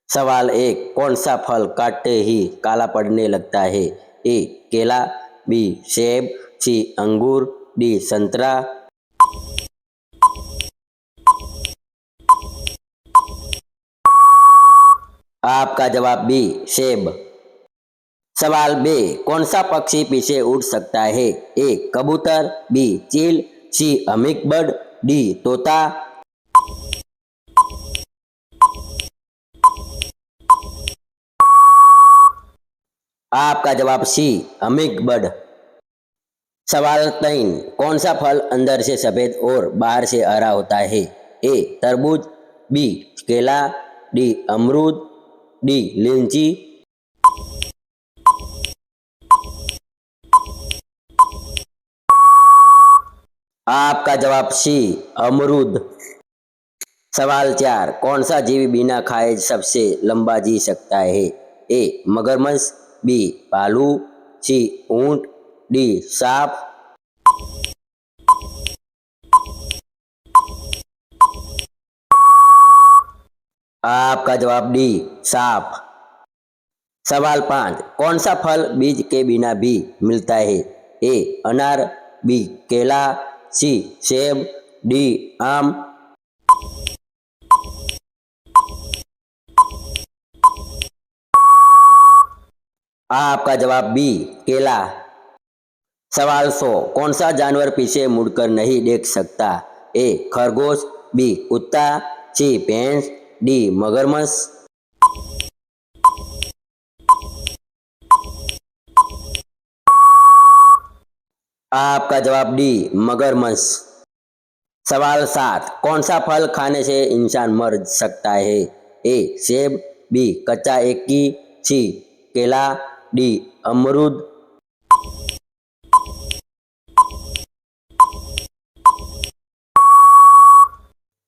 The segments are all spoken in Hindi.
सवाल एक, कौन सा फल काटते ही काला पड़ने लगता है? ए केला, बी सेब, सी अंगूर, डी संतरा। आपका जवाब बी सेब। सवाल बे, कौन सा पक्षी पीछे उड़ सकता है? ए कबूतर, बी चील, सी हमिंगबर्ड, डी तोता। आपका जवाब सी हमिंगबर्ड। सवाल तीन, कौन सा फल अंदर से सफेद और बाहर से हरा होता है? ए तरबूज, बी केला, डी अमरूद, डी लीची। आपका जवाब सी अमरूद। सवाल चार, कौन सा जीव बिना खाए सबसे लंबा जी सकता है? ए मगरमच्छ, बी भालू, सी ऊंट, डी सांप। आपका जवाब डी सांप। सवाल पाँच, कौन सा फल बीज के बिना भी मिलता है? ए अनार, बी केला, सी सेब, डी आम। आपका जवाब बी केला। सवाल 100, कौन सा जानवर पीछे मुड़कर नहीं देख सकता? ए खरगोश, बी कुत्ता, सी भैंस, डी मगरमच्छ। आपका जवाब डी मगरमच्छ। सवाल 7, कौन सा फल खाने से इंसान मर सकता है? ए सेब, बी कच्चा एकी, सी केला, डी अमरूद।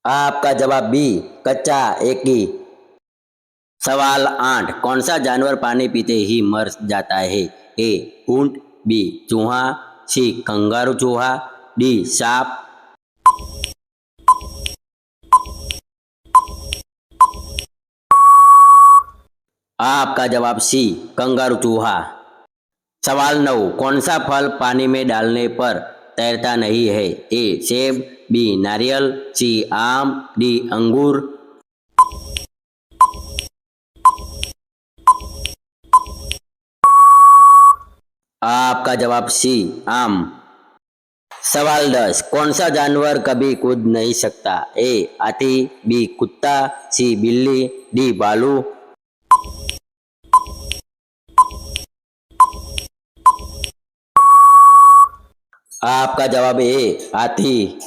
आपका जवाब बी कच्चा एकी। सवाल 8, कौन सा जानवर पानी पीते ही मर जाता है? ए ऊंट, बी चूहा, सी कंगारू चूहा, डी सांप। आपका जवाब सी कंगारू चूहा। सवाल 9, कौन सा फल पानी में डालने पर तैरता नहीं है? ए सेब, बी नारियल, सी आम, डी अंगूर। आपका जवाब सी आम। सवाल 10, कौन सा जानवर कभी कूद नहीं सकता? ए हाथी, बी कुत्ता, सी बिल्ली, डी भालू। आपका जवाब ए हाथी।